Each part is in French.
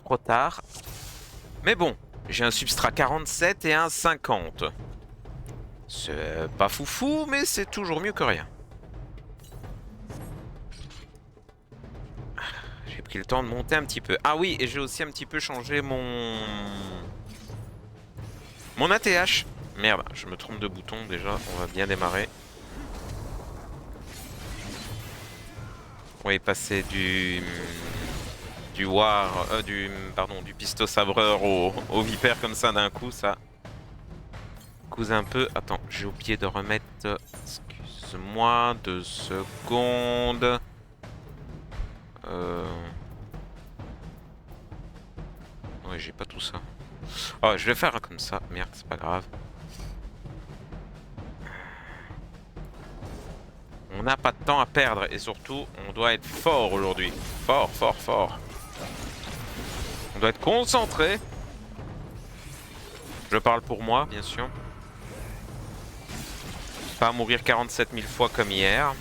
trop tard. Mais bon, j'ai un substrat 47 et un 50. C'est pas foufou, mais c'est toujours mieux que rien. J'ai pris le temps de monter un petit peu. Ah oui, et j'ai aussi un petit peu changé mon ATH. Merde, je me trompe de bouton déjà, on va bien démarrer. On va y passer du war, du pisto sabreur au vipère comme ça d'un coup, ça coûte un peu. Attends, j'ai oublié de remettre. Excuse-moi, 2 secondes. Ouais, j'ai pas tout ça. Oh, je vais faire comme ça. Merde, c'est pas grave. On n'a pas de temps à perdre et surtout, on doit être fort aujourd'hui. Fort, fort, fort. On doit être concentré. Je parle pour moi, bien sûr. Pas mourir 47 000 fois comme hier.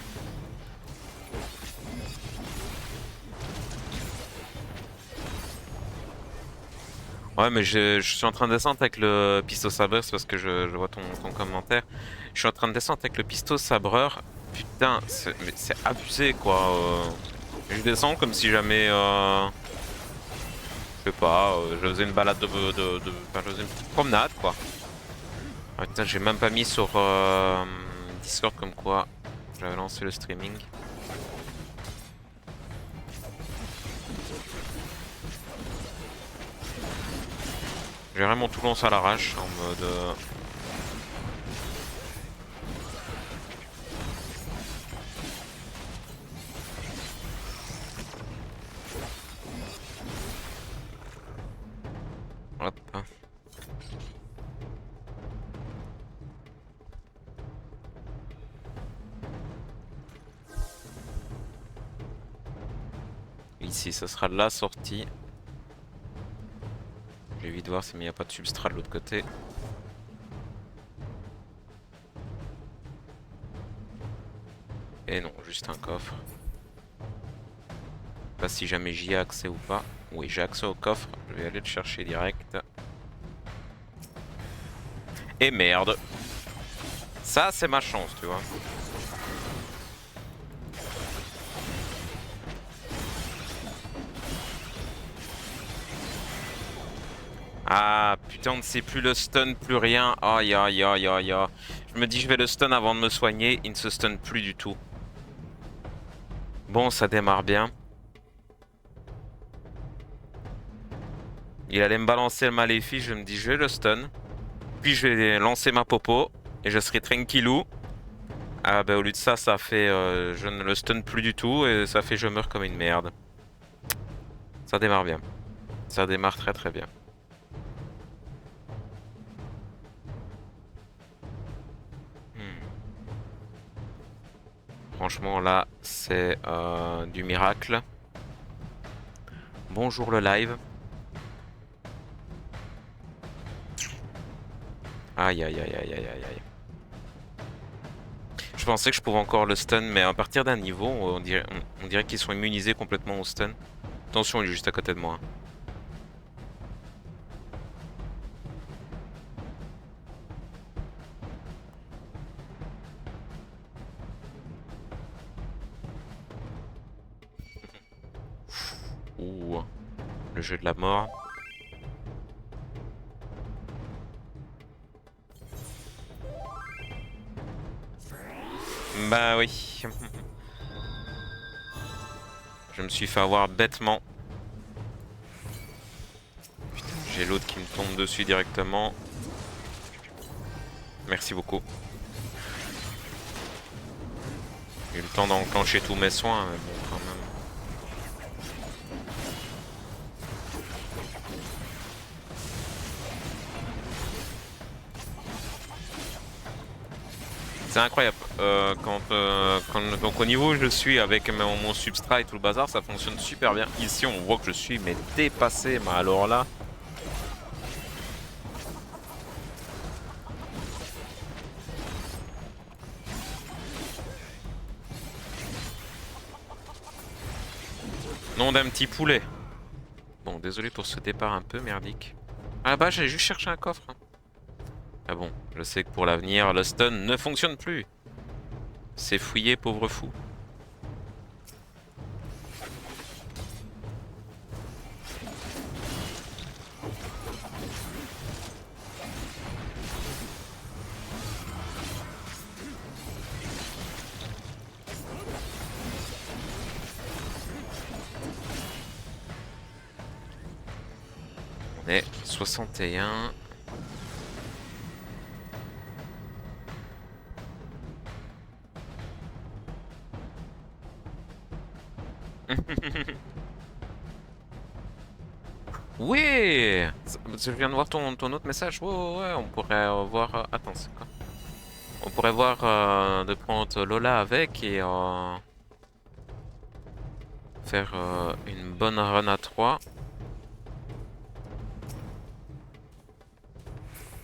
Ouais, mais je suis en train de descendre avec le pisto sabreur, c'est parce que je vois ton commentaire. Je suis en train de descendre avec le pisto sabreur. Putain, c'est abusé quoi. Je descends comme si jamais, je sais pas, je faisais une balade enfin, je faisais une petite promenade quoi. Ah, putain, j'ai même pas mis sur Discord comme quoi j'avais lancé le streaming. J'ai vraiment tout lancé à l'arrache en mode. Hop. Ici, ça sera la sortie. Je vais vite voir s'il n'y a pas de substrat de l'autre côté. Et non, juste un coffre. Pas si jamais j'y ai accès ou pas. Oui, j'ai accès au coffre. Je vais aller le chercher direct. Et merde. Ça, c'est ma chance, tu vois. Ah, putain, on ne sait plus le stun, plus rien. Aïe, aïe, aïe, aïe, aïe. Je me dis, je vais le stun avant de me soigner. Il ne se stun plus du tout. Bon, ça démarre bien. Il allait me balancer le maléfice. Je me dis, je vais le stun. Puis je vais lancer ma popo. Et je serai tranquillou. Ah, bah, au lieu de ça, ça fait. Je ne le stun plus du tout. Et ça fait, je meurs comme une merde. Ça démarre bien. Ça démarre très très bien. Franchement, là, c'est du miracle. Bonjour le live. Aïe, aïe, aïe, aïe, aïe, aïe, aïe. Je pensais que je pouvais encore le stun, mais à partir d'un niveau, on dirait qu'ils sont immunisés complètement au stun. Attention, il est juste à côté de moi. Ouh, le jeu de la mort. Bah oui. Je me suis fait avoir bêtement. Putain, j'ai l'autre qui me tombe dessus directement. Merci beaucoup. J'ai eu le temps d'enclencher tous mes soins, mais bon, quand même. C'est incroyable. Donc au niveau où je suis avec mon substrat et tout le bazar, ça fonctionne super bien. Ici, on voit que je suis mais dépassé. Mais alors là. Nom d'un petit poulet. Bon, désolé pour ce départ un peu merdique. Ah bah j'ai juste cherché un coffre. Ah bon, je sais que pour l'avenir, le stun ne fonctionne plus. C'est fouillé, pauvre fou. On est 61. Oui, je viens de voir ton autre message. Ouais, ouais, ouais, on pourrait voir. Attends, c'est quoi? On pourrait voir de prendre Lola avec et faire une bonne run à 3.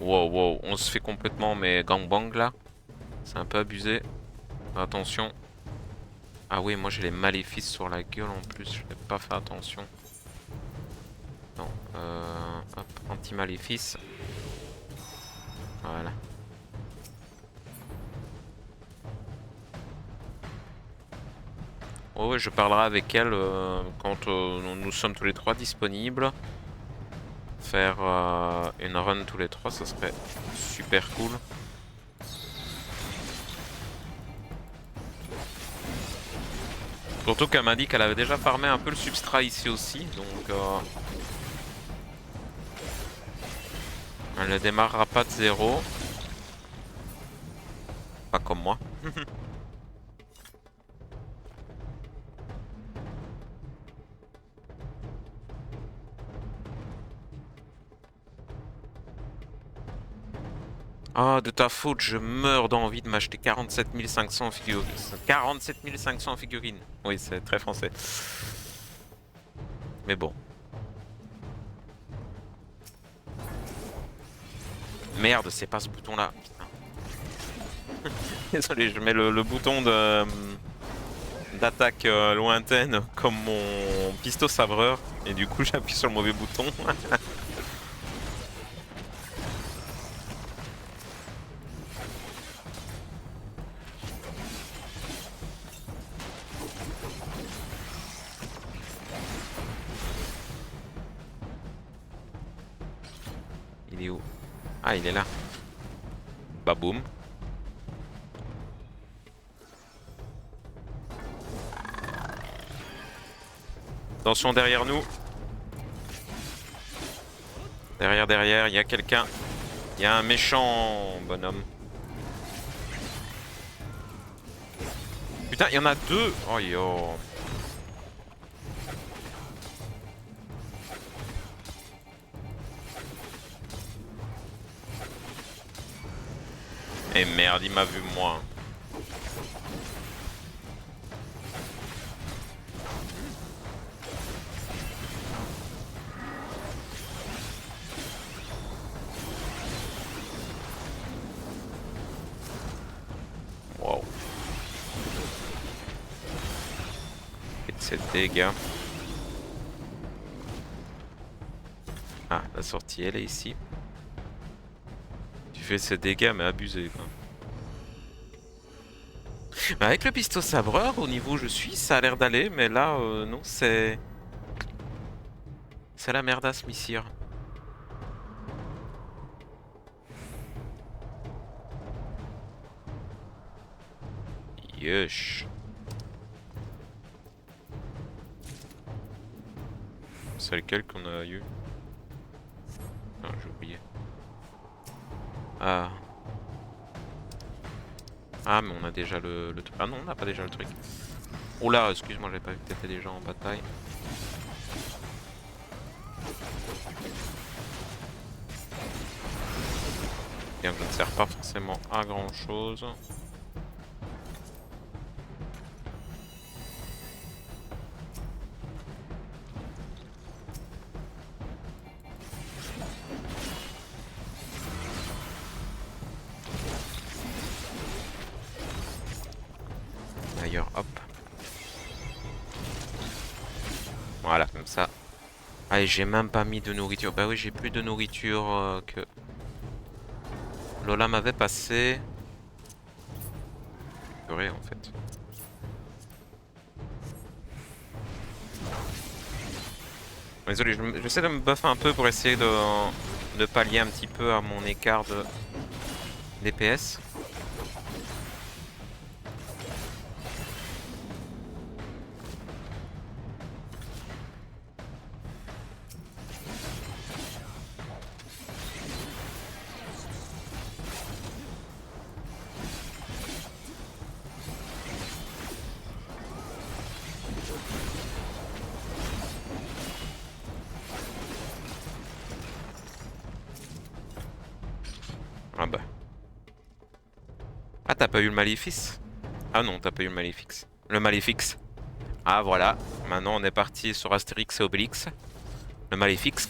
Wow, wow, on se fait complètement mais gangbang là. C'est un peu abusé. Attention. Ah oui, moi j'ai les maléfices sur la gueule en plus, je vais pas faire attention. Non, hop, anti-maléfice. Voilà. Oh ouais, je parlerai avec elle quand nous sommes tous les trois disponibles. Faire une run tous les trois, ça serait super cool. Surtout qu'elle m'a dit qu'elle avait déjà farmé un peu le substrat ici aussi, donc elle ne démarrera pas de zéro. Pas comme moi. Ah, de ta faute, je meurs d'envie de m'acheter 47 500 figurines. 47 500 figurines. Oui, c'est très français. Mais bon. Merde, c'est pas ce bouton-là. Désolé, je mets le bouton de d'attaque lointaine comme mon pistolet sabreur. Et du coup, j'appuie sur le mauvais bouton. Il est où? Ah, il est là. Bah boum. Attention derrière nous. Derrière, il y a quelqu'un. Il y a un méchant bonhomme. Putain, il y en a deux. Oh yo. Eh merde, il m'a vu moi. Wow. Et de cette dégâts. Ah, la sortie elle est ici. Tu fais ces dégâts mais abusé quoi. Bah, avec le pistolet sabreur, au niveau où je suis, ça a l'air d'aller, mais là, non, c'est... C'est la merdasse, missire. Yesh. C'est lequel qu'on a eu? Ah, j'ai oublié. Ah. Ah, mais on a déjà le truc. Ah non, on n'a pas déjà le truc. Oh là, excuse-moi, j'avais pas vu que t'étais déjà en bataille. Bien que je ne sert pas forcément à grand chose. D'ailleurs, hop. Voilà, comme ça. Ah, et j'ai même pas mis de nourriture. Bah oui, j'ai plus de nourriture que Lola m'avait passé. Purée, en fait. Désolé, j'essaie de me buffer un peu pour essayer de pallier un petit peu à mon écart de DPS. Ah bah. Ah, t'as pas eu le maléfice? Ah non, t'as pas eu le maléfice. Le maléfixe. Ah voilà, maintenant on est parti sur Astérix et Obélix. Le maléfixe.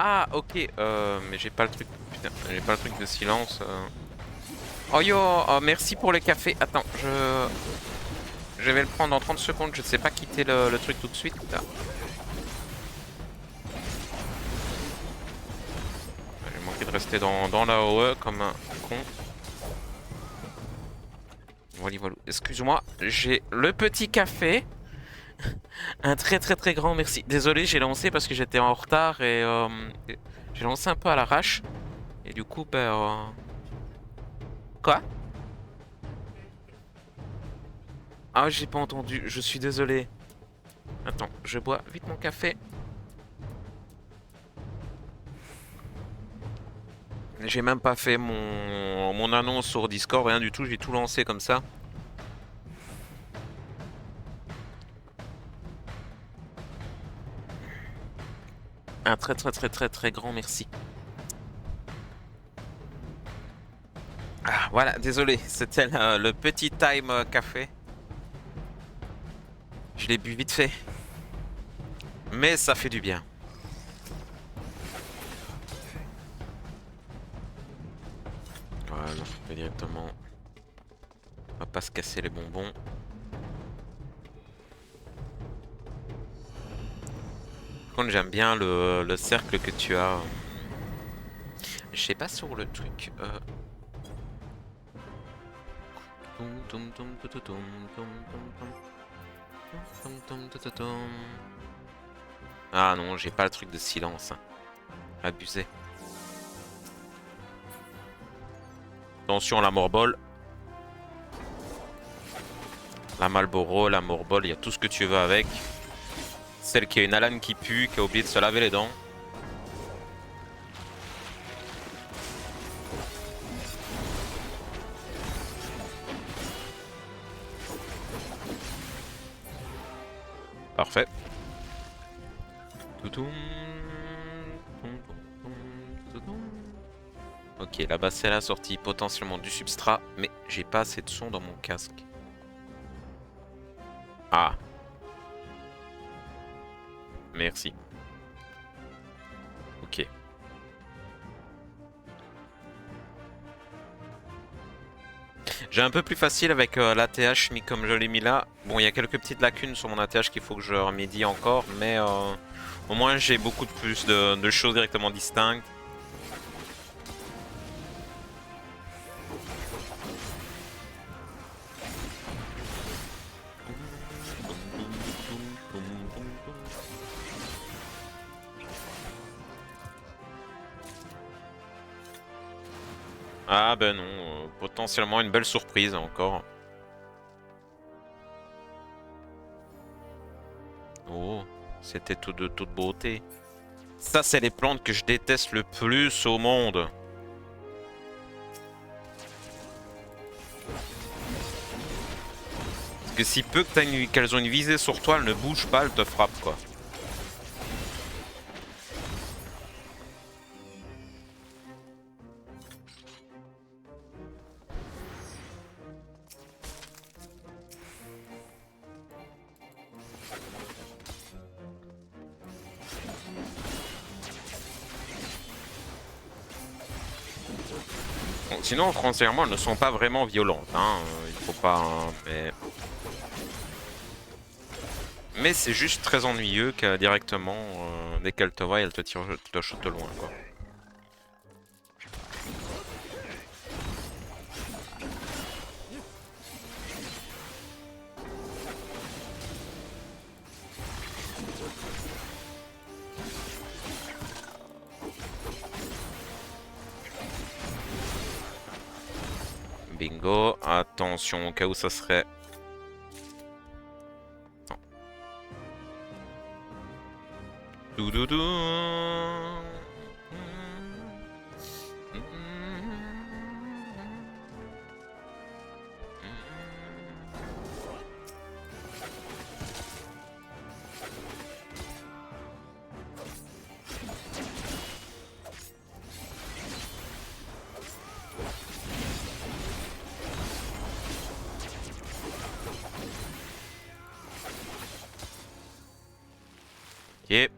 Ah ok, mais j'ai pas le truc. Putain, j'ai pas le truc de silence. Oh yo, oh, merci pour le café. Attends, je vais le prendre en 30 secondes. Je sais pas quitter le truc tout de suite. Là. J'ai manqué de rester dans la OE comme un con. Voilà, voilà. Excuse-moi, j'ai le petit café. Un très très très grand merci. Désolé, j'ai lancé parce que j'étais en retard et j'ai lancé un peu à l'arrache. Et du coup, ben... Quoi? Ah, j'ai pas entendu, je suis désolé. Attends, je bois vite mon café. J'ai même pas fait mon annonce sur Discord, rien du tout, j'ai tout lancé comme ça. Un très très très très très grand merci. Ah voilà, désolé, c'était le petit time café. Je l'ai bu vite fait. Mais ça fait du bien. Voilà, on fait directement. On va pas se casser les bonbons. Par contre, j'aime bien le cercle que tu as. Je sais pas sur le truc. Ah non, j'ai pas le truc de silence. Abusé. Attention, la morbole. La Malboro, la morbole, il y a tout ce que tu veux avec. Celle qui a une haleine qui pue, qui a oublié de se laver les dents. Parfait. Ok, là-bas c'est la sortie potentiellement du substrat, mais j'ai pas assez de son dans mon casque. Ah. Merci. Ok. J'ai un peu plus facile avec l'ATH mis comme je l'ai mis là. Bon, il y a quelques petites lacunes sur mon ATH qu'il faut que je remédie encore, mais au moins j'ai beaucoup de plus de choses directement distinctes. Ah ben non, potentiellement une belle surprise encore. Oh, c'était tout de toute beauté. Ça, c'est les plantes que je déteste le plus au monde. Parce que si peu qu'elles ont une visée sur toi, elles ne bougent pas, elles te frappent quoi. Bon, sinon, foncièrement, elles ne sont pas vraiment violentes. Hein. Il faut pas... hein, mais c'est juste très ennuyeux que directement, dès qu'elle te voit, elle te tire te shot loin, quoi. Bingo. Attention, au cas où ça serait... Non. Doudoudou. Ok.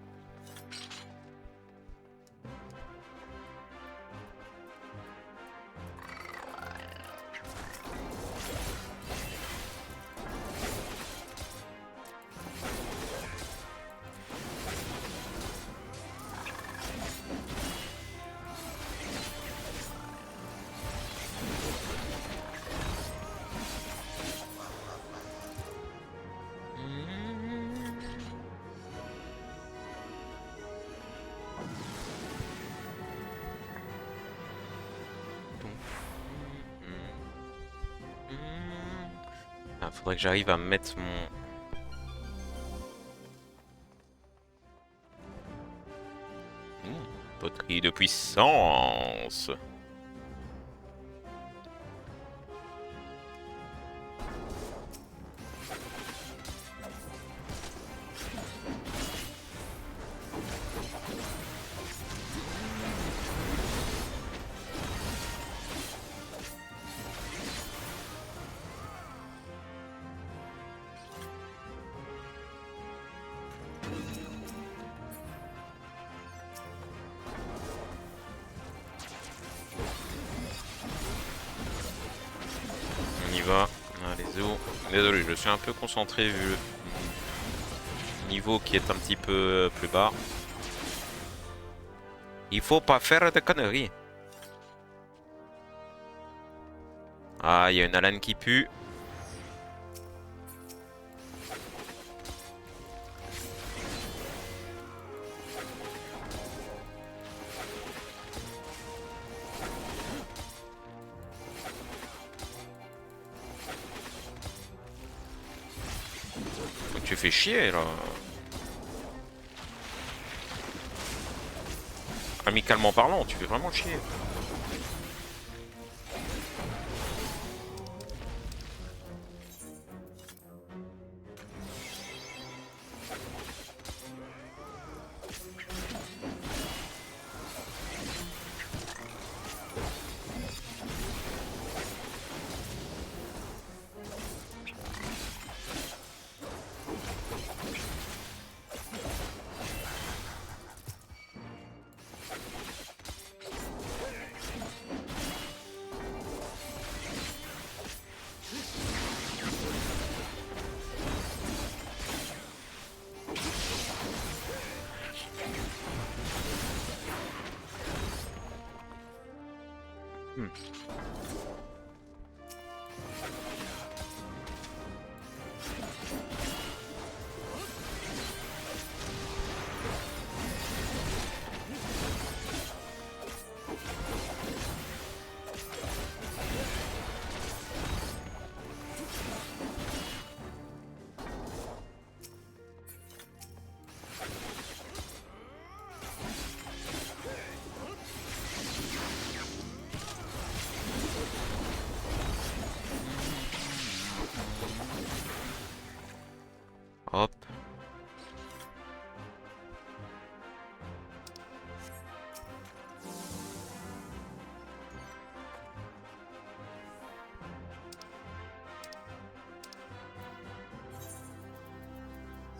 Ah, faudrait que j'arrive à mettre mon... poterie de puissance. On y va. Allez, zo. Désolé, je suis un peu concentré vu le niveau qui est un petit peu plus bas. Il faut pas faire de conneries. Ah, il y a une Alan qui pue. Tu fais chier là. Amicalement parlant, tu fais vraiment chier. Hop.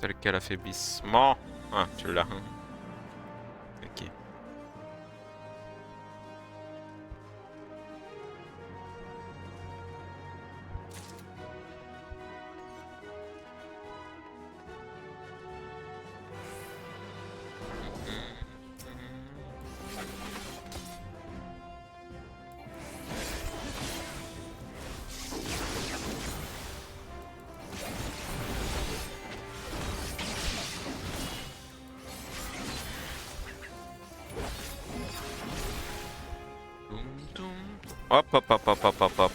C'est lequel affaiblissement? Ah, tu l'as. Ok. Hop, hop, hop, hop, hop, hop, hop.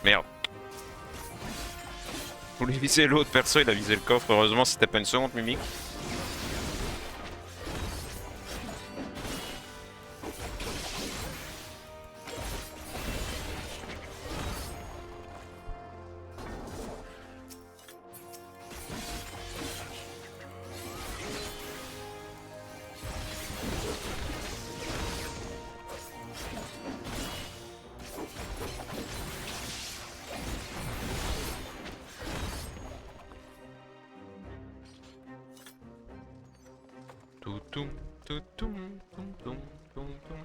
Merde. Vous voulez viser l'autre perso, il a visé le coffre. Heureusement, c'était pas une seconde mimique. Toutoum, toutoum, toutoum, toutoum.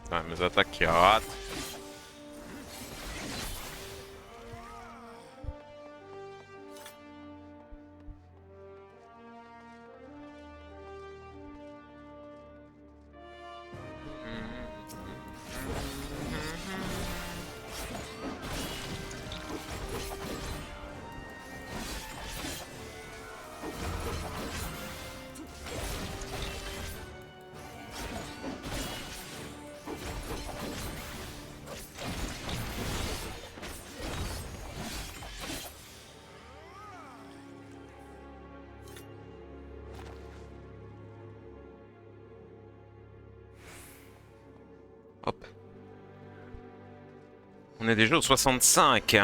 Putain, mes attaques qui ratent. Hop. On est déjà au 65.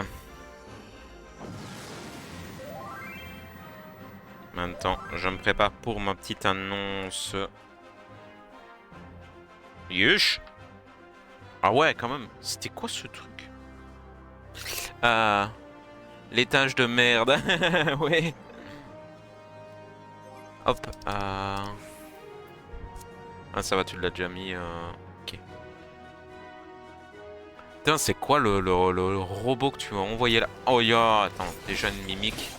En même temps, je me prépare pour ma petite annonce. Yush. Ah ouais, quand même. C'était quoi ce truc? L'étage de merde. Ouais. Hop. Ah, ça va, tu l'as déjà mis. Ok. Putain, c'est quoi le robot que tu m'as envoyé là? Oh ya, attends, déjà une mimique.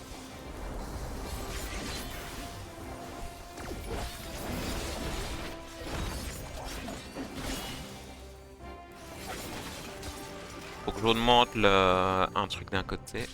Faut que j'augmente un truc d'un côté.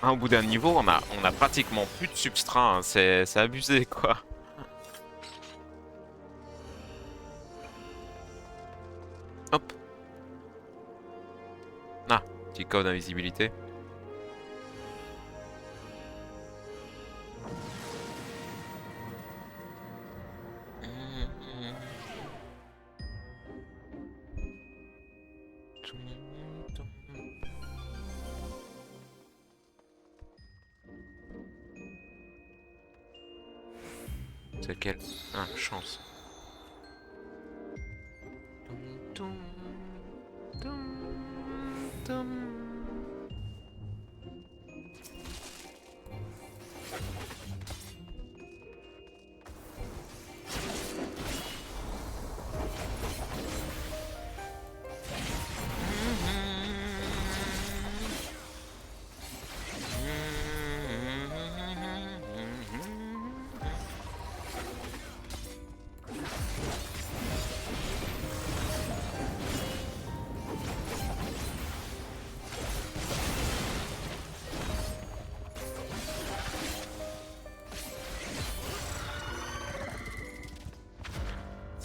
Au bout d'un niveau, on a pratiquement plus de substrat, hein. C'est abusé, quoi. Hop. Ah, petit code d'invisibilité. C'est quel? Ah, chance.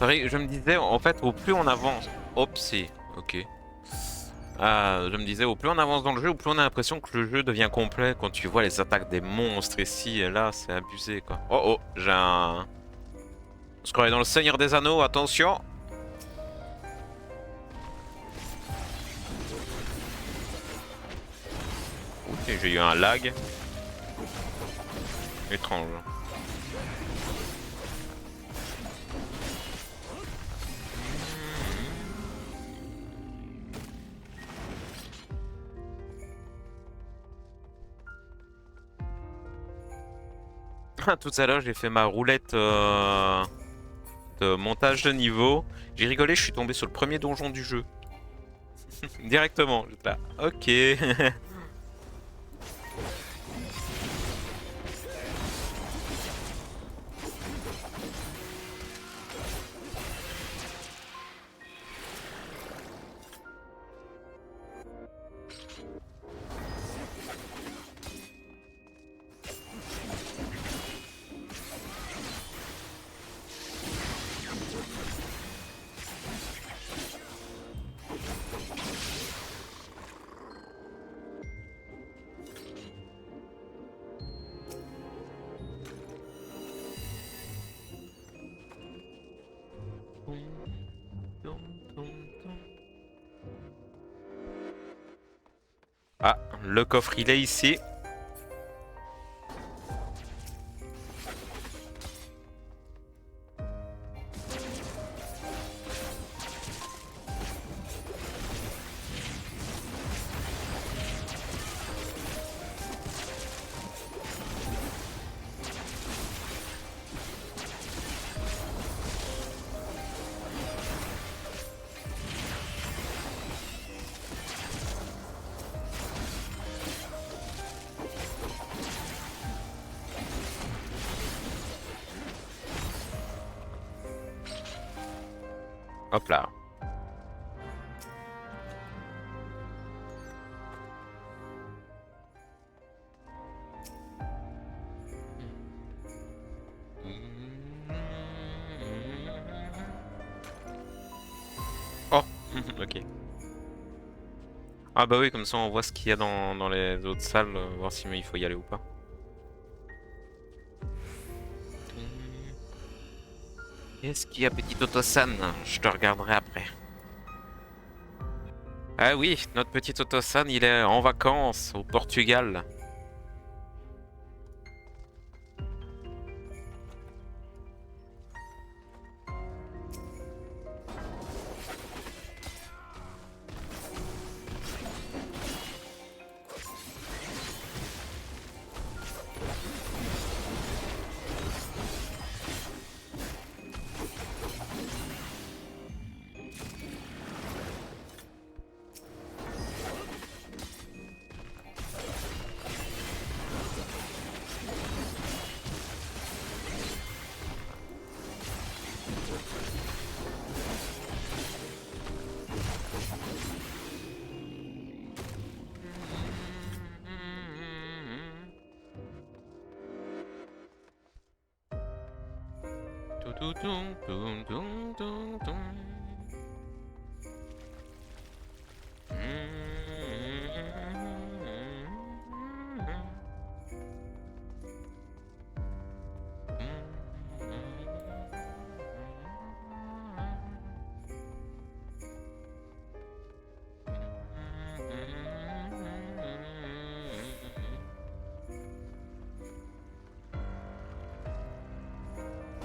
C'est vrai, je me disais, en fait, au plus on avance... Hop, c'est... Ok. Je me disais, au plus on avance dans le jeu, au plus on a l'impression que le jeu devient complet. Quand tu vois les attaques des monstres ici et là, c'est abusé, quoi. Oh oh, j'ai un... Je crois dans le Seigneur des Anneaux, attention. Ok, j'ai eu un lag. Étrange. Tout à l'heure, j'ai fait ma roulette de montage de niveau. J'ai rigolé, je suis tombé sur le premier donjon du jeu. Directement, j'étais là. Ok. Ah, le coffre il est ici. Hop là. Oh, ok. Ah bah oui, comme ça on voit ce qu'il y a dans les autres salles, voir si il faut y aller ou pas. Qu'est-ce qu'il y a, petit Otosan? Je te regarderai après. Ah oui, notre petit Otosan, il est en vacances au Portugal.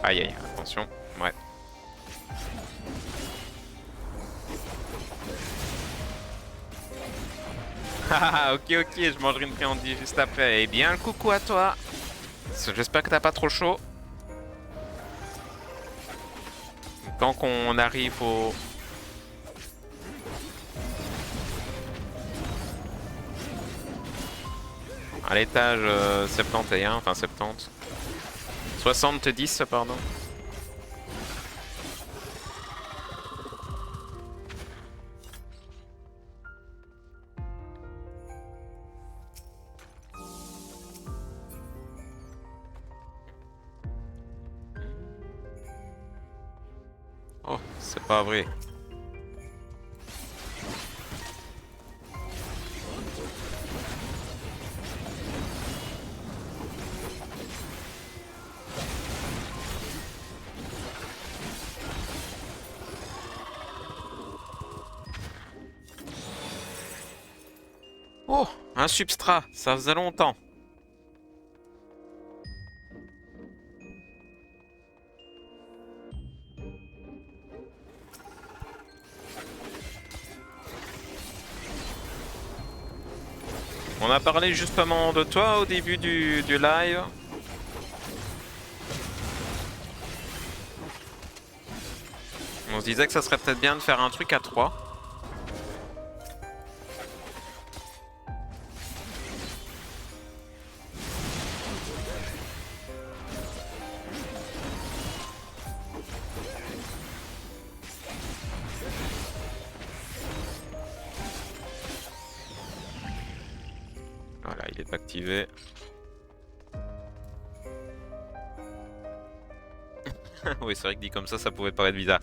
Aïe aïe, attention, ouais. Ah ok ok, je mangerai une friandise juste après. Eh bien, coucou à toi. J'espère que t'as pas trop chaud. Tant qu'on arrive au... à l'étage 71, enfin 70. 70, pardon. C'est pas vrai. Oh, un substrat, ça faisait longtemps. On a parlé justement de toi au début du live. On se disait que ça serait peut-être bien de faire un truc à 3. Voilà, il est activé. Oui, c'est vrai que dit comme ça pouvait paraître bizarre.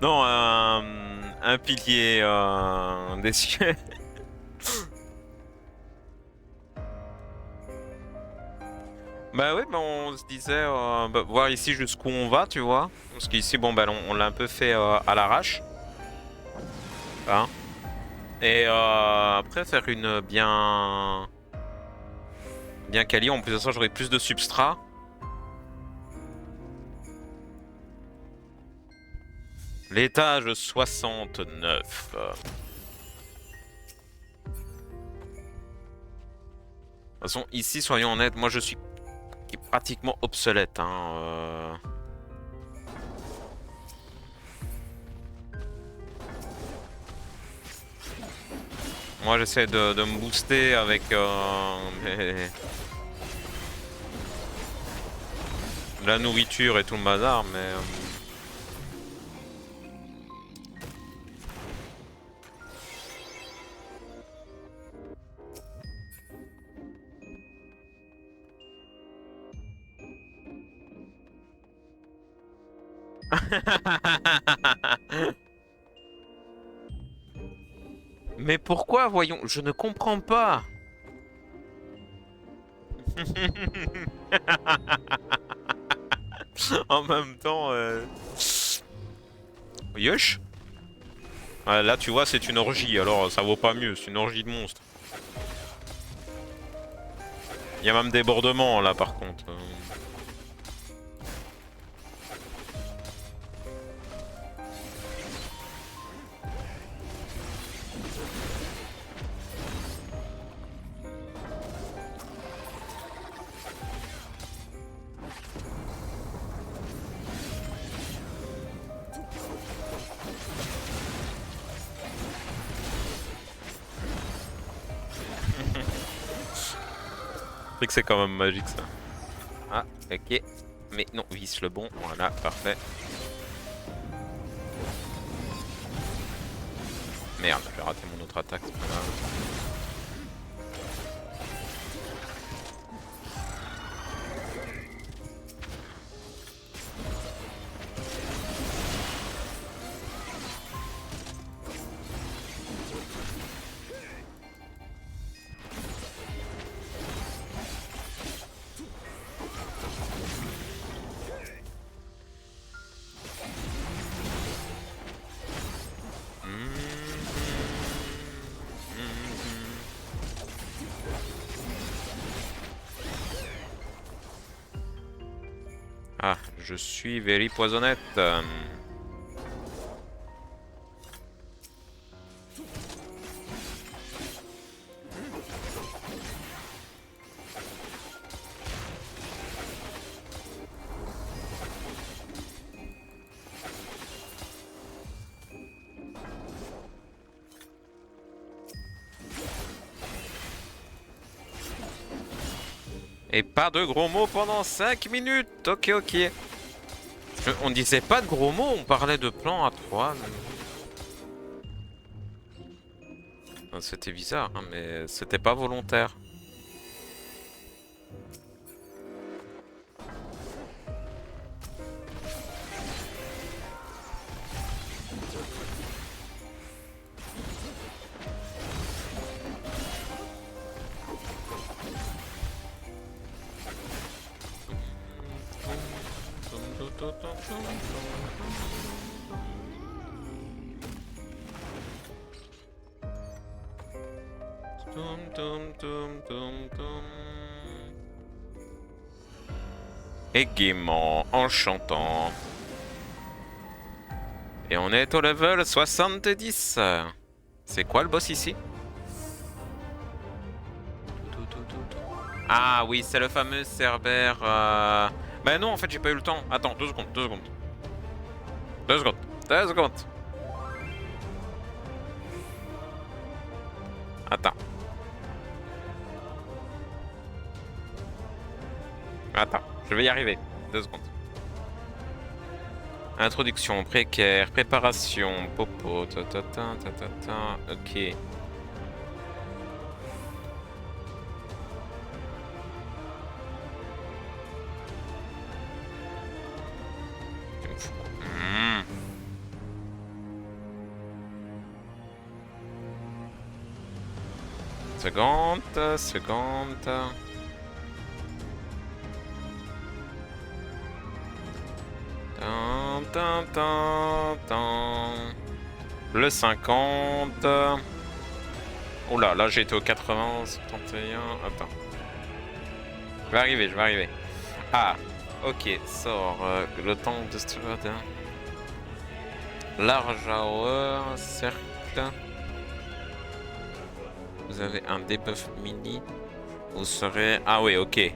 Non, un pilier des cieux. Bah oui, bah on se disait bah, voir ici jusqu'où on va, tu vois. Parce qu'ici, bon, bah on l'a un peu fait à l'arrache. Hein. Et après faire une bien quali. En plus de ça, j'aurai plus de substrat. L'étage 69. De toute façon, ici, soyons honnêtes, moi je suis pratiquement obsolète. Hein, Moi j'essaie de me booster avec la nourriture et tout le bazar, mais... Mais pourquoi, voyons, je ne comprends pas. En même temps, Yosh. Là, tu vois, c'est une orgie, alors ça vaut pas mieux, c'est une orgie de monstres. Il y a même débordement là, par contre. Je sais que c'est quand même magique ça. Ah, ok. Mais non, vise le bon, voilà, parfait. Merde, j'ai raté mon autre attaque, c'est pas grave. Ah, je suis very poisonnette. Et pas de gros mots pendant 5 minutes. Ok, ok. On disait pas de gros mots, on parlait de plan à 3. C'était bizarre, hein, mais c'était pas volontaire. Et gaiement, en chantant. Et on est au level 70. C'est quoi le boss ici? Ah oui, c'est le fameux Cerbère. Bah non, en fait, j'ai pas eu le temps. Attends, 2 secondes, 2 secondes. 2 secondes, 2 secondes. Attends. Attends, je vais y arriver. 2 secondes. Introduction, précaire, préparation, popo, ta ta ta ta ta ta. Ok. Seconde, seconde. Tan, tan, tan. Le 50. Oh là, là j'étais au 80, 71. Attends. Je vais arriver, je vais arriver. Ah, ok, sort le temps de Steward. Large hour, cercle. Vous avez un debuff mini. Vous serez. Ah oui, ok.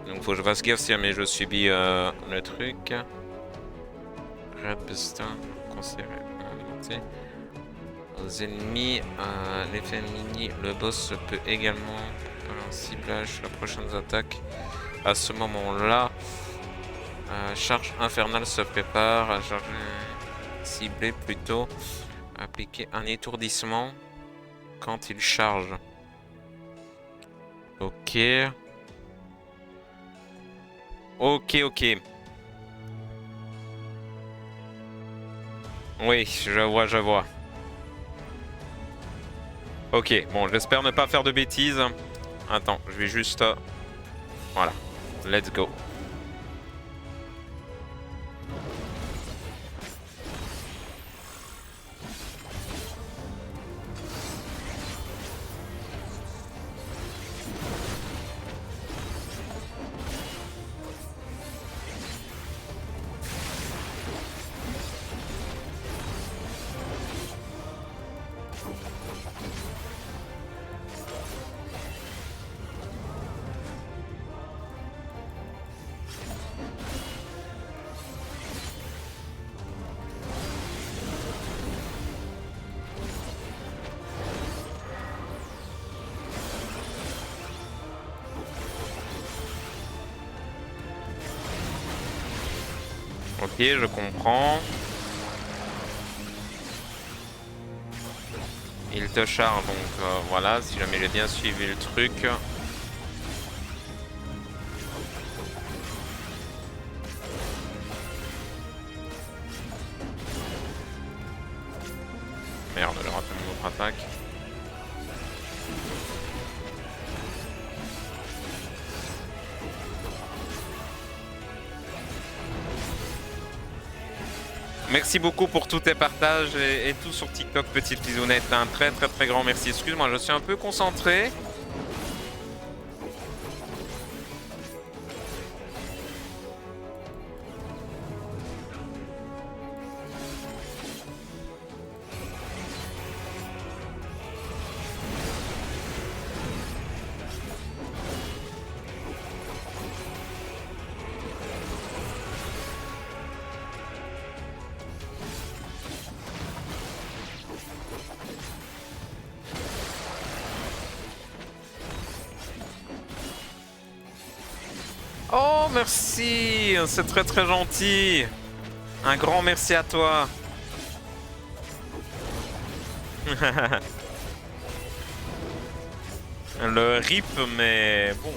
Donc faut que je fasse gaffe si jamais je subis le truc. Red Buster, considéré limité. Aux ennemis, l'effet mini, le boss peut également préparer un ciblage sur les prochaines attaques. À ce moment-là, charge infernale se prépare à charger, cibler plutôt, appliquer un étourdissement quand il charge. Ok. Ok, ok. Oui, je vois, je vois. Ok, bon, j'espère ne pas faire de bêtises. Attends, je vais juste... Voilà, let's go. Ok, je comprends. Il te charge, donc voilà, si jamais j'ai bien suivi le truc. Merde, j'ai raté mon autre attaque. Merci beaucoup pour tous tes partages et tout sur TikTok, petite bisounette. Un très très très grand merci. Excuse-moi, je suis un peu concentré. Oh, merci, c'est très très gentil. Un grand merci à toi. Le rip, mais bon.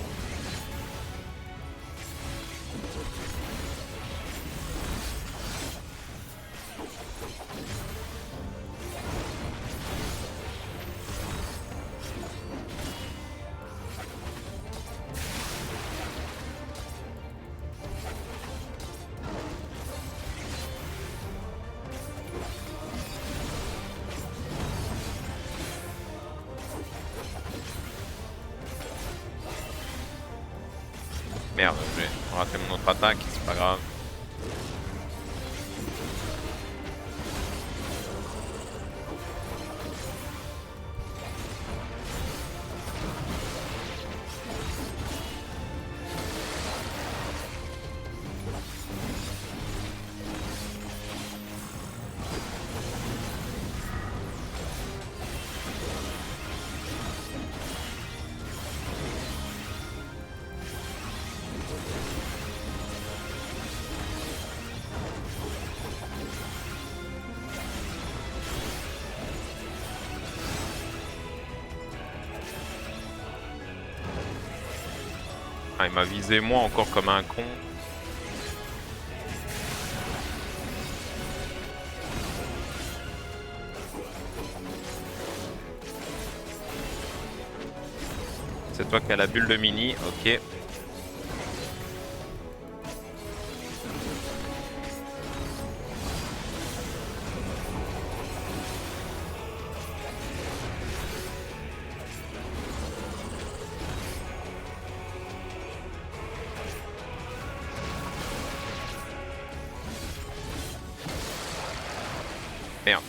Merde, j'ai raté mon autre attaque, c'est pas grave. Ah, il m'a visé moi encore comme un con. C'est toi qui as la bulle de mini, ok. Merde.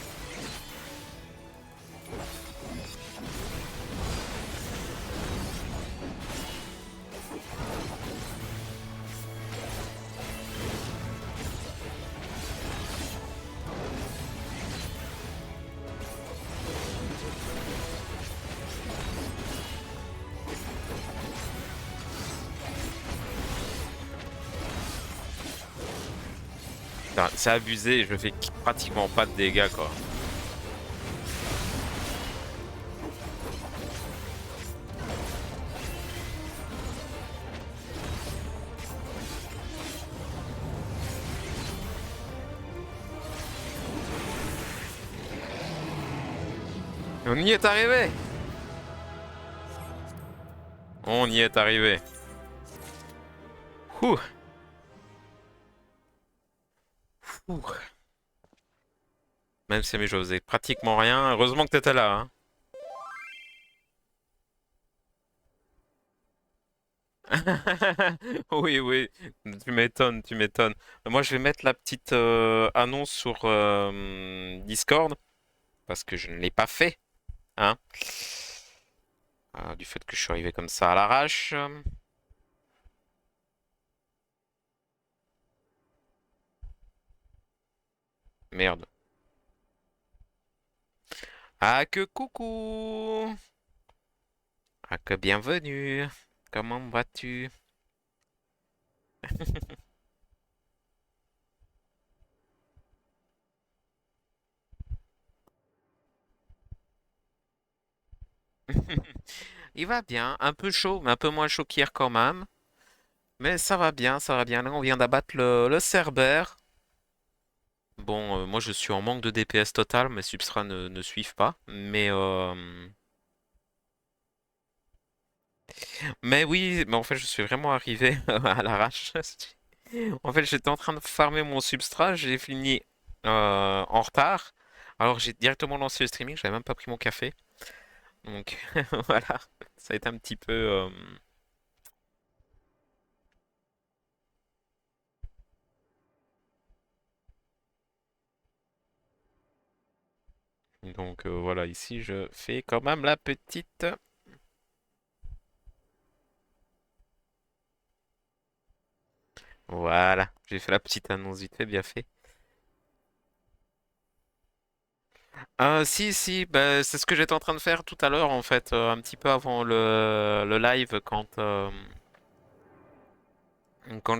Putain, c'est abusé, je fais pratiquement pas de dégâts quoi. On y est arrivé! On y est arrivé. Ouh. Ouh. Même si mais je faisais pratiquement rien. Heureusement que t'étais là, hein. Oui, oui, tu m'étonnes, tu m'étonnes. Moi, je vais mettre la petite annonce sur Discord parce que je ne l'ai pas fait, hein. Du fait que je suis arrivé comme ça à l'arrache. Merde. Ah que coucou! Ah que bienvenue! Comment vas-tu? Il va bien, un peu chaud, mais un peu moins chaud qu'hier quand même. Mais ça va bien, ça va bien. Là, on vient d'abattre le Cerbère. Bon, moi je suis en manque de DPS total, mes substrats ne suivent pas. Mais oui, mais en fait je suis vraiment arrivé à l'arrache. En fait j'étais en train de farmer mon substrat, j'ai fini en retard. Alors j'ai directement lancé le streaming, j'avais même pas pris mon café. Donc voilà, ça a été un petit peu... Donc voilà, ici je fais quand même la petite... Voilà, j'ai fait la petite annonce vite fait, bien fait. Si, si, bah, c'est ce que j'étais en train de faire tout à l'heure, en fait, un petit peu avant le live, quand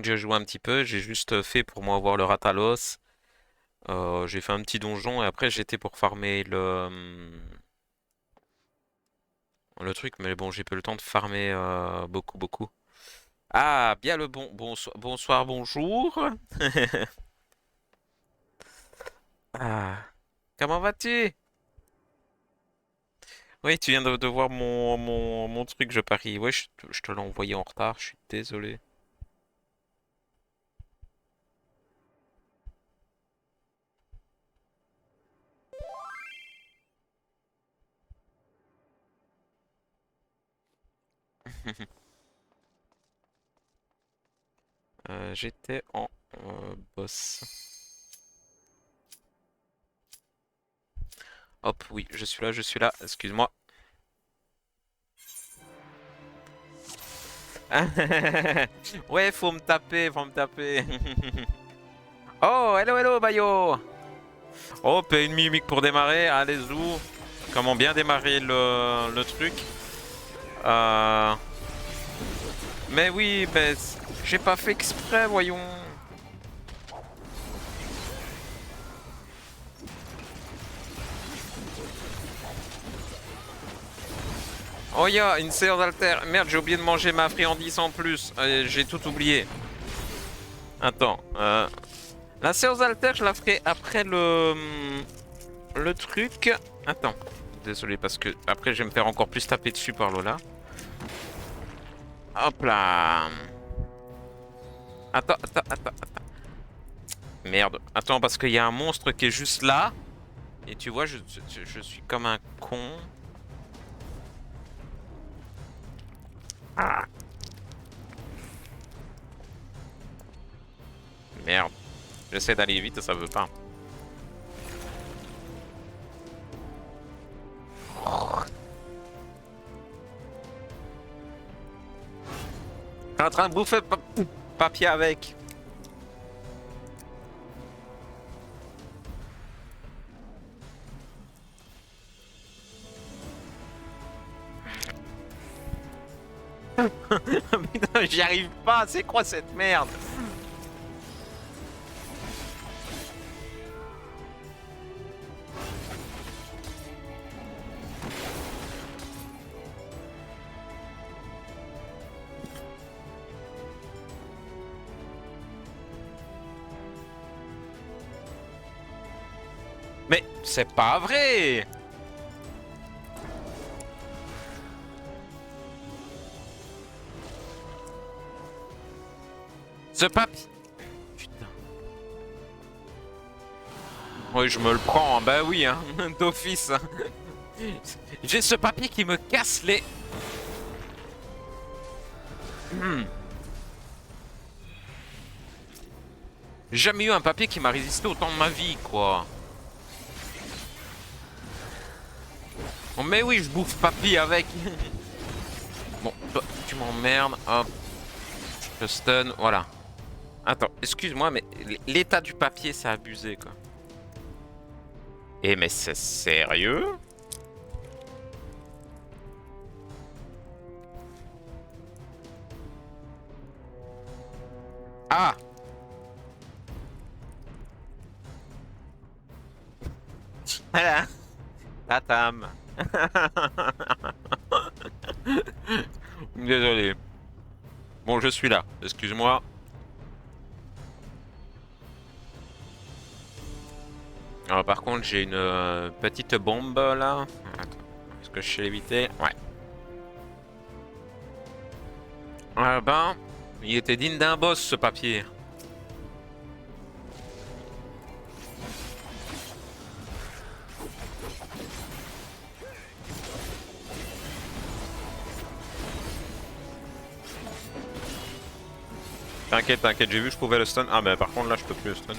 je joué un petit peu, j'ai juste fait pour moi avoir le Ratalos. J'ai fait un petit donjon et après j'étais pour farmer le truc, mais bon, j'ai pas eu le temps de farmer beaucoup, beaucoup. Ah, bien le bonsoir, bonsoir, bonjour. Ah, comment vas-tu? Oui, tu viens de voir mon truc, je parie. Ouais, je te l'ai envoyé en retard, je suis désolé. J'étais en boss. Hop, oui, je suis là, excuse-moi. Ouais, faut me taper, faut me taper. Oh, hello, hello, Bayo. Hop, une mimique pour démarrer, allez, zou. Comment bien démarrer le truc. Euh... Mais oui, ben, j'ai pas fait exprès, voyons. Oh, y'a une séance d'alter. Merde, j'ai oublié de manger ma friandise en plus. J'ai tout oublié. Attends. La séance d'alter, je la ferai après le truc. Attends. Désolé, parce que après, je vais me faire encore plus taper dessus par Lola. Hop là. Attends. Merde. Attends, parce qu'il y a un monstre qui est juste là. Et tu vois, je suis comme un con. Ah. Merde. J'essaie d'aller vite, ça veut pas. En train de bouffer papier avec. Putain, j'y arrive pas, c'est quoi cette merde? Mais c'est pas vrai! Ce papier... Putain. Oui, je me le prends, bah oui, hein, d'office. J'ai ce papier qui me casse les... J'ai jamais eu un papier qui m'a résisté autant de ma vie, quoi. Oh, mais oui, je bouffe papier avec. Bon, toi, tu m'emmerdes, hop. Je te stun, voilà. Attends, excuse-moi, mais l'état du papier, c'est abusé, quoi. Eh, mais c'est sérieux? Ah! Voilà. Tatam. Désolé. Bon, je suis là. Excuse-moi. Alors, par contre, j'ai une petite bombe là. Attends. Est-ce que je sais l'éviter? Ouais. Ah ben, il était digne d'un boss ce papier. T'inquiète, t'inquiète, j'ai vu, je pouvais le stun. Ah, mais par contre, là, je peux plus le stun.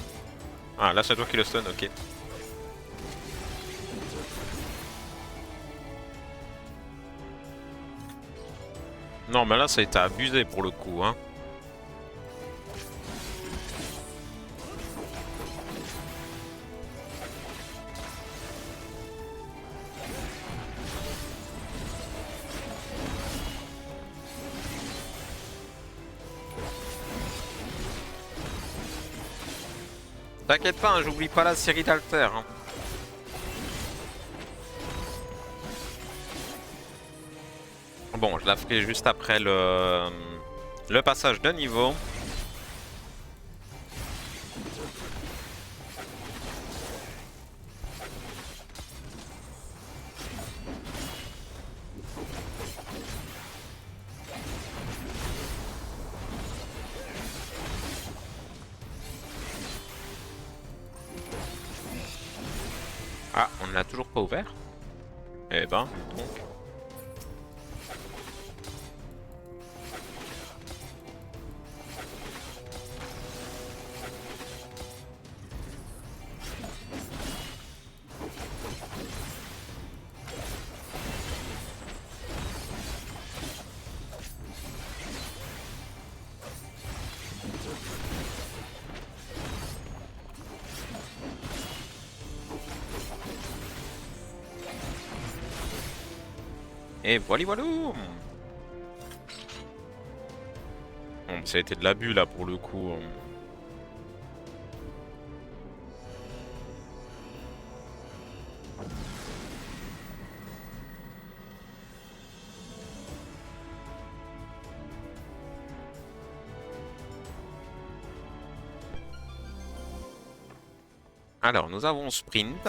Ah, là, c'est toi qui le stun, ok. Non, mais là, ça a été abusé pour le coup, hein. T'inquiète pas, hein, j'oublie pas la série d'Alter. Hein. Bon, je la ferai juste après le passage de niveau. Ah, on ne l'a toujours pas ouvert? Eh ben, donc. Et voilà, voilà. Bon, ça a été de l'abus là pour le coup. Alors, nous avons sprint.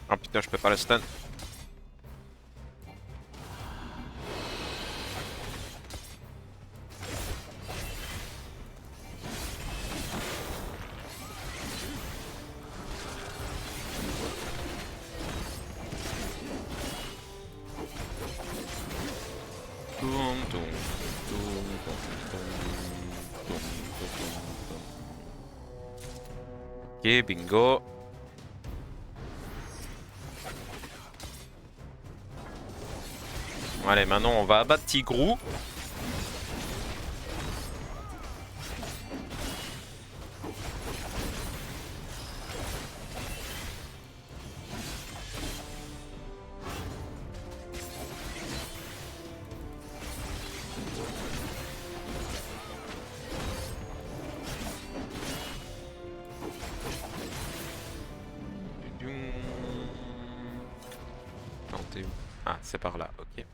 Oh putain, je peux pas le stun. Ok, bingo. Allez, maintenant on va abattre Tigrou. Non, t'es où? Ah, c'est par là, ok.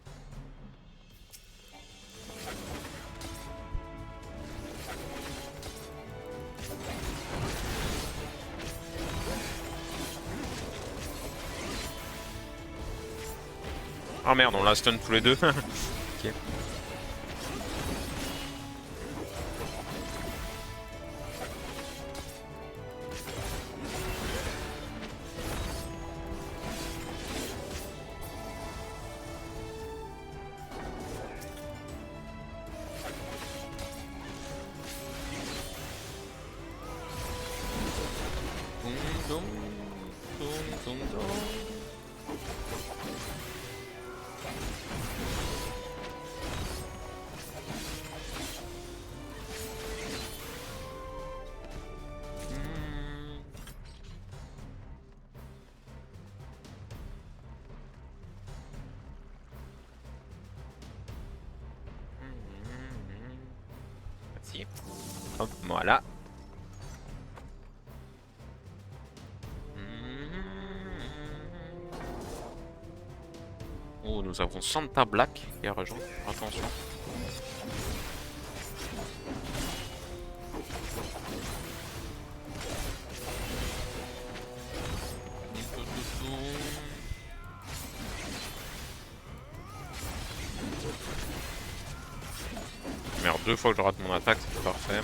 Oh merde, on l'a stun tous les deux. Ok. Dum, dum, dum, dum. Merci. Hop, voilà. Oh, nous avons Santa Black qui a rejoint. Attention. Merde, 2 fois que je rate mon attaque, c'est parfait.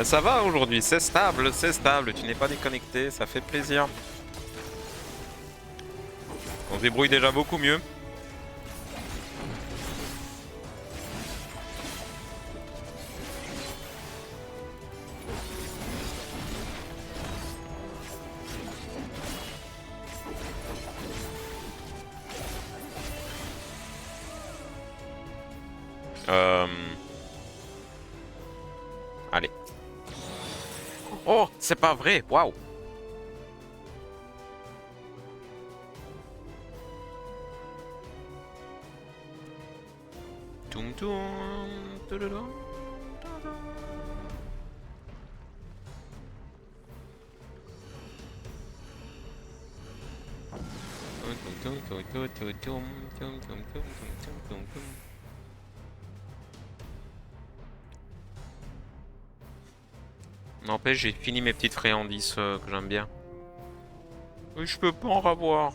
Ça va aujourd'hui, c'est stable, tu n'es pas déconnecté, ça fait plaisir. On se débrouille déjà beaucoup mieux. Allez. Oh, c'est pas vrai, waouh. Toum toum, touloulou. N'empêche, j'ai fini mes petites friandises que j'aime bien. Oui, je peux pas en avoir.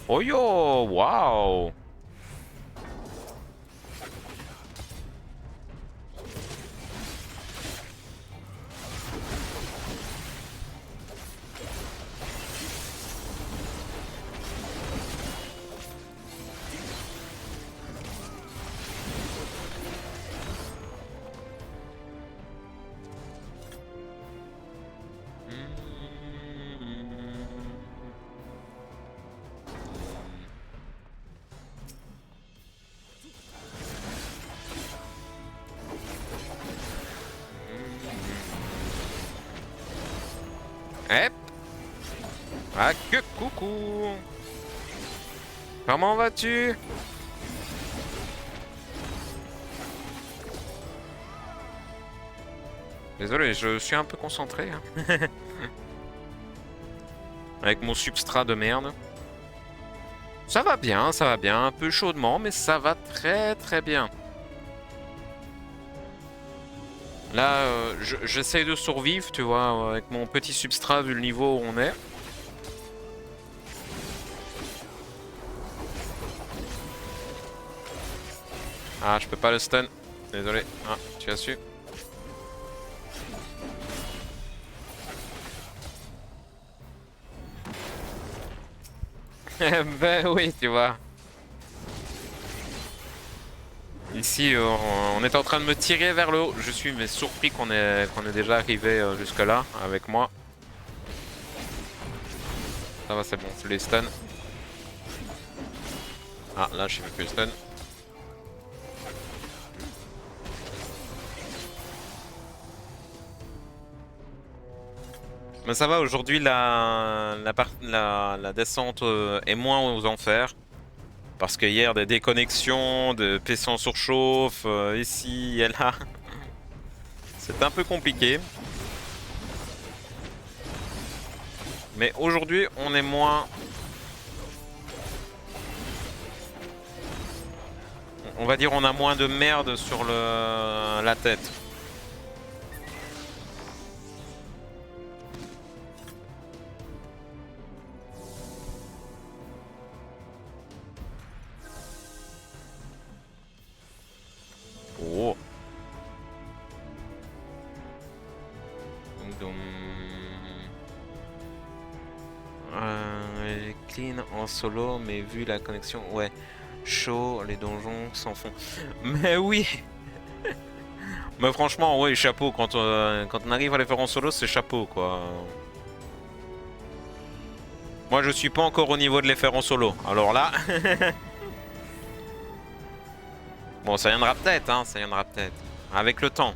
Oh yo, waouh. Hep. Ah que coucou. Comment vas-tu? Désolé, je suis un peu concentré. Hein. Avec mon substrat de merde. Ça va bien, un peu chaudement, mais ça va très très bien. Là, j'essaye de survivre, tu vois, avec mon petit substrat vu le niveau où on est. Ah, je peux pas le stun. Désolé. Ah, tu as su. Ben oui, tu vois. Ici, on est en train de me tirer vers le haut. Je suis mais surpris qu'on est déjà arrivé jusque là avec moi. Ça va, c'est bon, c'est les stuns. Ah, là, je sais même plus le stun. Mais ça va, aujourd'hui, la descente est moins aux enfers. Parce que hier, des déconnexions, de PC en surchauffe, ici et là. C'est un peu compliqué. Mais aujourd'hui, on est moins... On va dire on a moins de merde sur la tête. Oh. Clean en solo, mais vu la connexion, ouais. Chaud, les donjons s'en font. Mais oui. Mais franchement, ouais, chapeau. Quand on arrive à les faire en solo, c'est chapeau, quoi. Moi, je suis pas encore au niveau de les faire en solo. Alors là... Bon, ça viendra peut-être, hein, ça viendra peut-être. Avec le temps.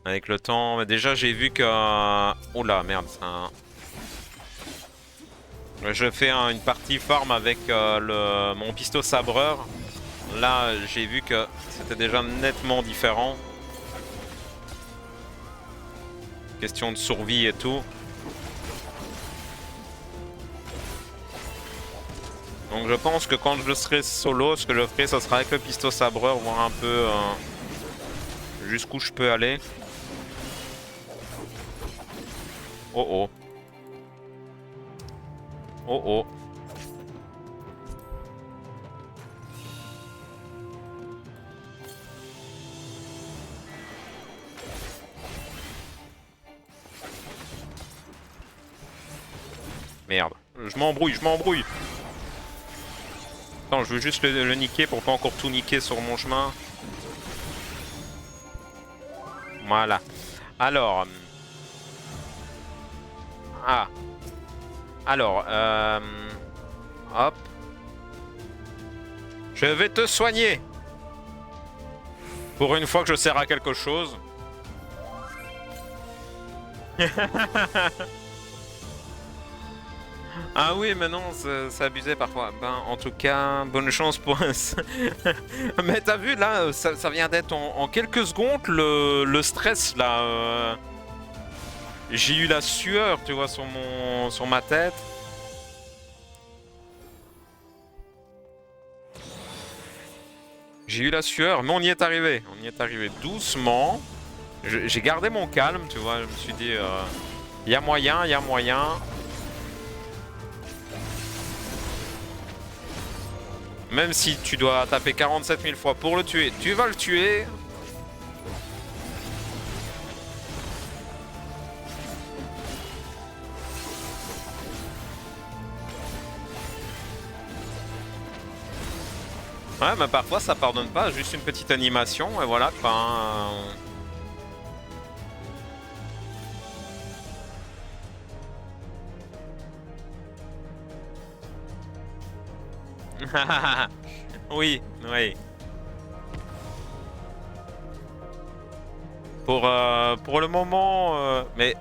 Avec le temps, mais déjà j'ai vu que... Oh là, merde, ça... Je fais une partie farm avec mon pisto sabreur. Là, j'ai vu que c'était déjà nettement différent. Question de survie et tout. Donc je pense que quand je serai solo, ce que je ferai, ça sera avec le pisto sabreur, voir un peu jusqu'où je peux aller. Oh oh. Oh oh. Merde. Je m'embrouille, je m'embrouille. Attends, je veux juste le niquer pour pas encore tout niquer sur mon chemin. Voilà. Alors... Ah. Alors, Hop. Je vais te soigner. Pour une fois que je sers à quelque chose. Ah oui, mais non, c'est abusé parfois. Ben, en tout cas, bonne chance pour un... Mais t'as vu, là, ça vient d'être en quelques secondes, le stress, là. J'ai eu la sueur, tu vois, sur ma tête. J'ai eu la sueur, mais on y est arrivé. On y est arrivé doucement. J'ai gardé mon calme, tu vois. Je me suis dit, y a moyen, y a moyen. Même si tu dois taper 47 000 fois pour le tuer, tu vas le tuer. Ouais, mais parfois ça pardonne pas, juste une petite animation et voilà quoi. Oui, oui. Pour le moment, mais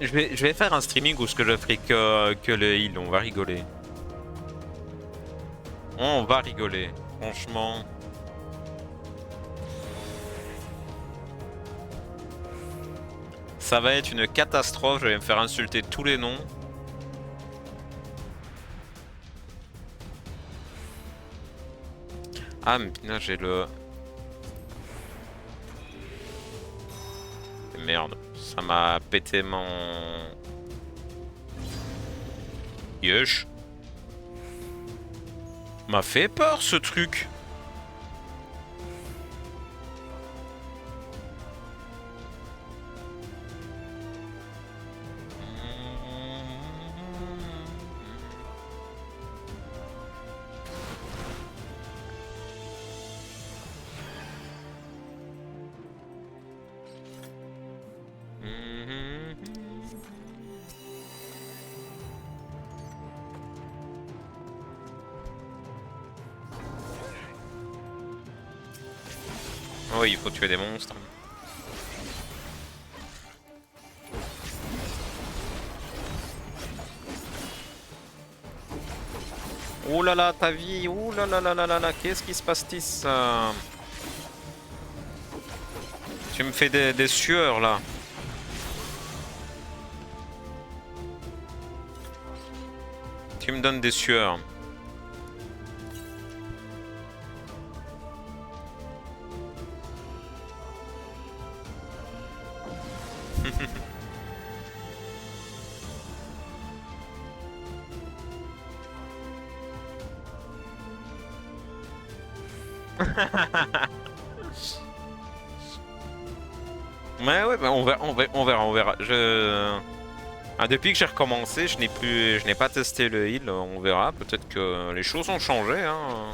je vais faire un streaming où ce que je ferai que le heal, on va rigoler. On va rigoler, franchement. Ça va être une catastrophe, je vais me faire insulter tous les noms. Ah mais putain, j'ai le... Merde, ça m'a pété mon... Yush. M'a fait peur ce truc. Oui, il faut tuer des monstres. Oh là là, ta vie. Oh là là là là là là. Qu'est-ce qui se passe-t-il? Tu me fais des sueurs là. Tu me donnes des sueurs. Mais ouais, bah on verra, on verra. Ah, depuis que j'ai recommencé, je n'ai pas testé le heal. On verra. Peut-être que les choses ont changé. Hein.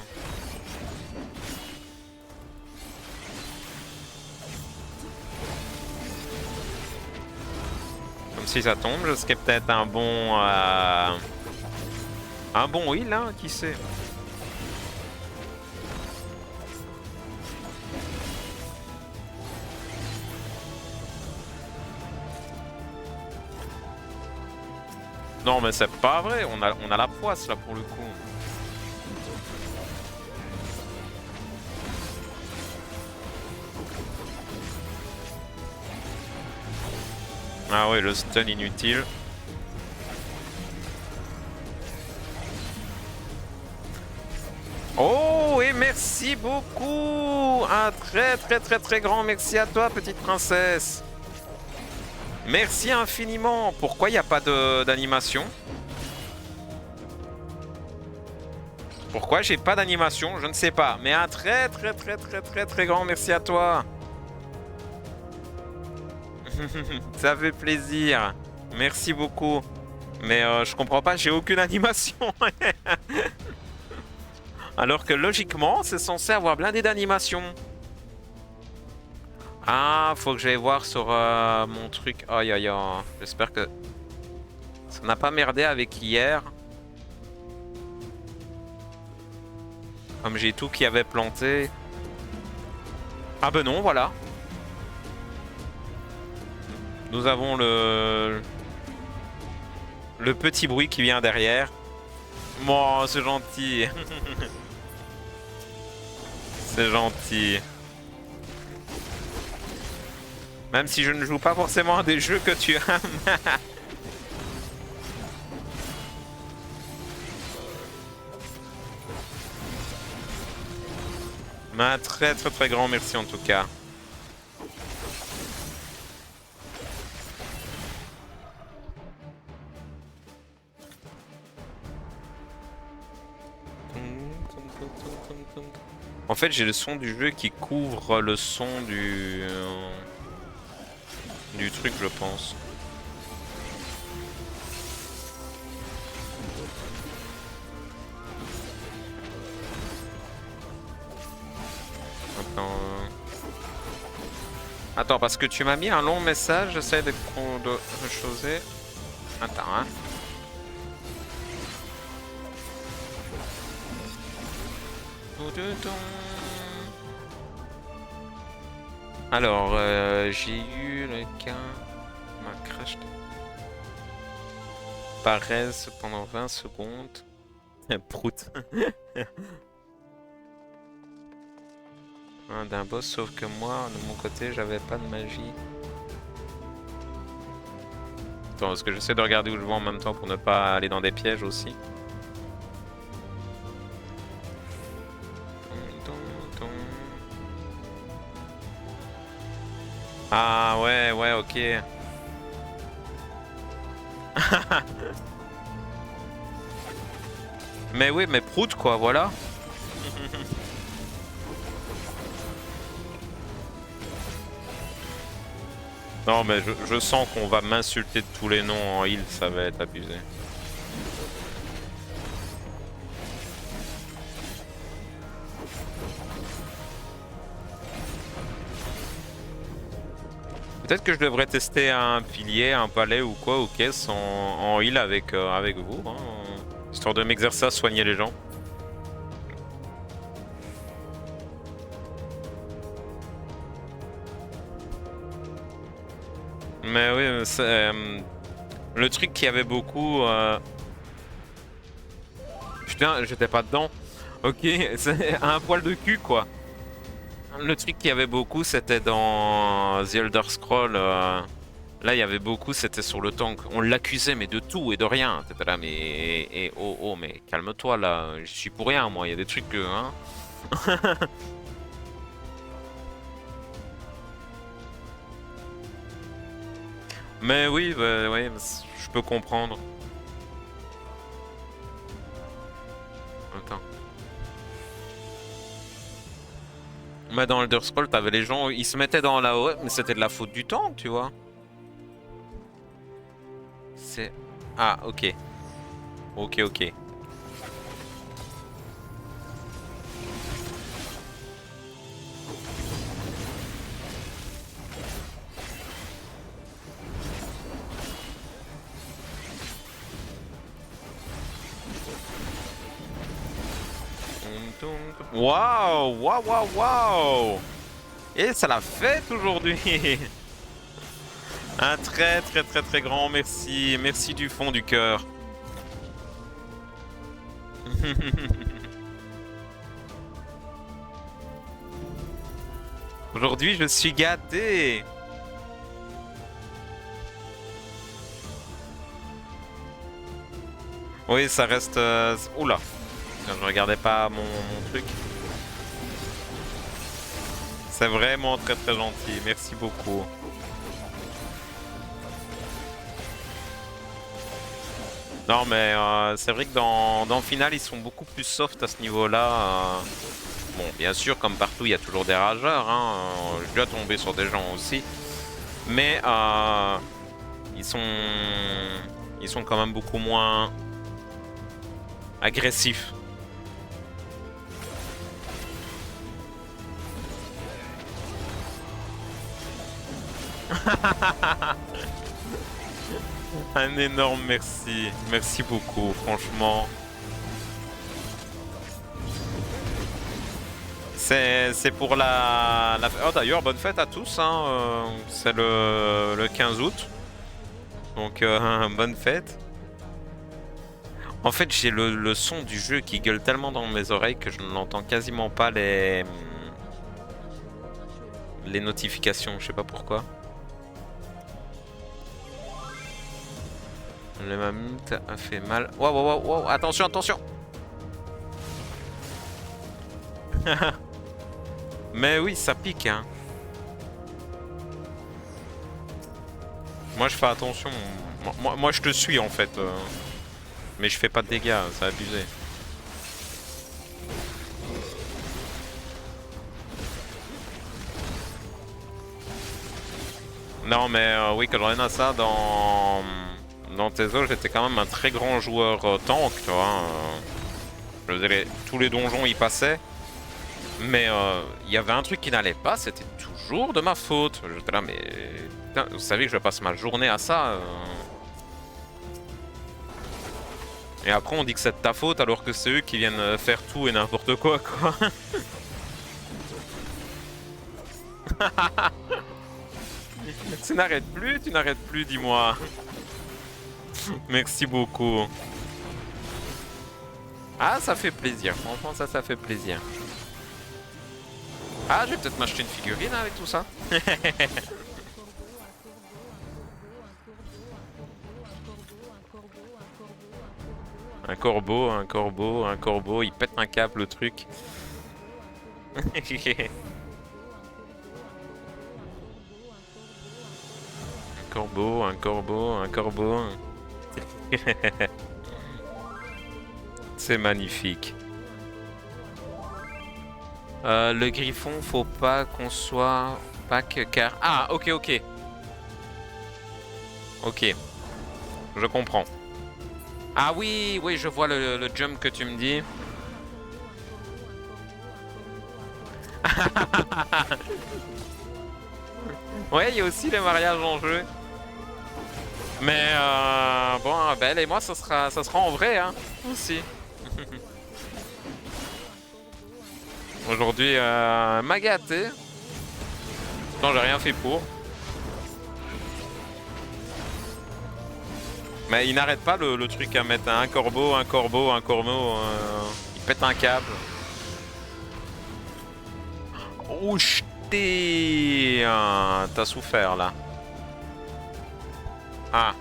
Comme si ça tombe, je serais peut-être un bon heal, hein, qui sait. Non mais c'est pas vrai, on a la poisse là pour le coup. Ah ouais, le stun inutile. Oh, et merci beaucoup. Un très grand merci à toi, petite princesse. Merci infiniment. Pourquoi il n'y a pas d'animation? Pourquoi j'ai pas d'animation? Je ne sais pas. Mais un très grand merci à toi. Ça fait plaisir. Merci beaucoup. Mais je comprends pas, j'ai aucune animation. Alors que logiquement, c'est censé avoir blindé d'animation. Ah, faut que j'aille voir sur mon truc. Aïe aïe aïe. J'espère que ça n'a pas merdé avec hier. Comme j'ai tout qui avait planté. Ah ben non, voilà. Nous avons le petit bruit qui vient derrière. Bon, c'est gentil. C'est gentil. Même si je ne joue pas forcément à des jeux que tu aimes. Mais un très très très grand merci en tout cas. En fait, j'ai le son du jeu qui couvre le son du truc, je pense. Attends. Attends, parce que tu m'as mis un long message, j'essaie de choser. Attends, hein. Alors, j'ai eu le cas. Ma crash. Paresse pendant 20 secondes. Prout. D'un boss, sauf que moi, de mon côté, j'avais pas de magie. Attends, parce que j'essaie de regarder où je vais en même temps pour ne pas aller dans des pièges aussi. Ah ouais, ouais, ok. Mais oui, mais prout quoi, voilà. Non mais je sens qu'on va m'insulter de tous les noms en heal, ça va être abusé. Peut-être que je devrais tester un pilier, un palais ou quoi, ou caisse en heal avec, avec vous, hein, histoire de m'exercer à soigner les gens. Mais oui, c'est le truc qui avait beaucoup... Putain, j'étais pas dedans. Ok, c'est un poil de cul quoi. Le truc qu'il y avait beaucoup, c'était dans The Elder Scrolls. Là, il y avait beaucoup, c'était sur le tank. On l'accusait, mais de tout et de rien. T'étais là, mais oh, oh, mais calme-toi là. Je suis pour rien, moi. Il y a des trucs que, hein. Mais oui, bah, ouais, je peux comprendre. Attends. Mais dans Elder Scrolls, t'avais les gens, ils se mettaient dans la haut, mais c'était de la faute du tank, tu vois. C'est... Ah, ok. Ok, ok. Waouh, waouh, waouh, waouh! Et ça l'a fait aujourd'hui! Un très très très très grand merci. Merci du fond du cœur. Aujourd'hui, je suis gâté. Oui, ça reste... Oula. Je regardais pas mon truc. C'est vraiment très très gentil. Merci beaucoup. Non mais c'est vrai que dans Final ils sont beaucoup plus soft à ce niveau-là. Bon bien sûr comme partout il y a toujours des rageurs, hein. Je dois tomber sur des gens aussi. Mais ils sont quand même beaucoup moins agressifs. Un énorme merci. Merci beaucoup, franchement. C'est pour la... Oh d'ailleurs, bonne fête à tous, hein. C'est le 15 août. Donc bonne fête. En fait, j'ai le son du jeu qui gueule tellement dans mes oreilles que je n'entends quasiment pas les notifications, je sais pas pourquoi. Le mammouth a fait mal. Wow, wow, wow, wow, attention, attention. Mais oui, ça pique, hein. Moi, je fais attention. Moi, je te suis, en fait. Mais je fais pas de dégâts, c'est abusé. Non, mais oui, quand on a ça dans Tezo, j'étais quand même un très grand joueur tank, tu vois. Je veux dire, tous les donjons y passaient. Mais il y avait un truc qui n'allait pas, c'était toujours de ma faute. J'étais là, mais putain, vous savez que je passe ma journée à ça. Et après, on dit que c'est de ta faute alors que c'est eux qui viennent faire tout et n'importe quoi, quoi. Tu n'arrêtes plus, dis-moi. Merci beaucoup. Ah, ça fait plaisir. Franchement, ça fait plaisir. Ah, je vais peut-être m'acheter une figurine avec tout ça. Un corbeau, un corbeau, un corbeau. Il pète un câble, le truc. Un corbeau, un corbeau, un corbeau. C'est magnifique. Le griffon, faut pas qu'on soit pack car... Ah, ok, ok. Ok. Je comprends. Ah oui, oui, je vois le jump que tu me dis. Ouais, il y a aussi les mariages en jeu. Mais bon, Belle et moi, ça sera en vrai, hein, aussi. Aujourd'hui, m'a gâté. Non, j'ai rien fait pour. Mais il n'arrête pas le truc à mettre un corbeau, un corbeau, un corbeau. Il pète un câble. Oh, jeté. T'as souffert là. Ah.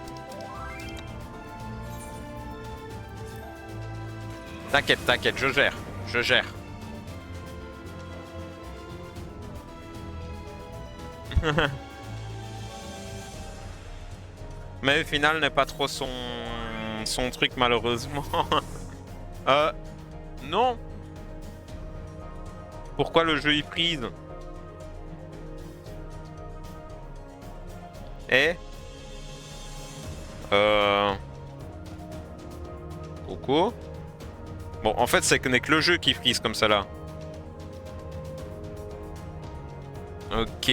T'inquiète, t'inquiète, je gère. Je gère. Mais le final n'est pas trop son truc malheureusement. Non. Pourquoi le jeu y freeze? Eh? Coucou? Bon, en fait, c'est n'est que le jeu qui freeze comme ça là. Ok.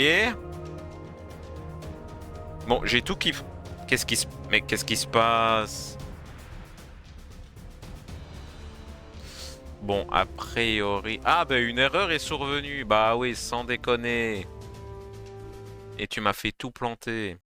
Bon, j'ai tout qui... Qu'est-ce qui se... Mais qu'est-ce qui se passe? Bon, a priori... Ah, bah une erreur est survenue. Bah oui, sans déconner. Et tu m'as fait tout planter.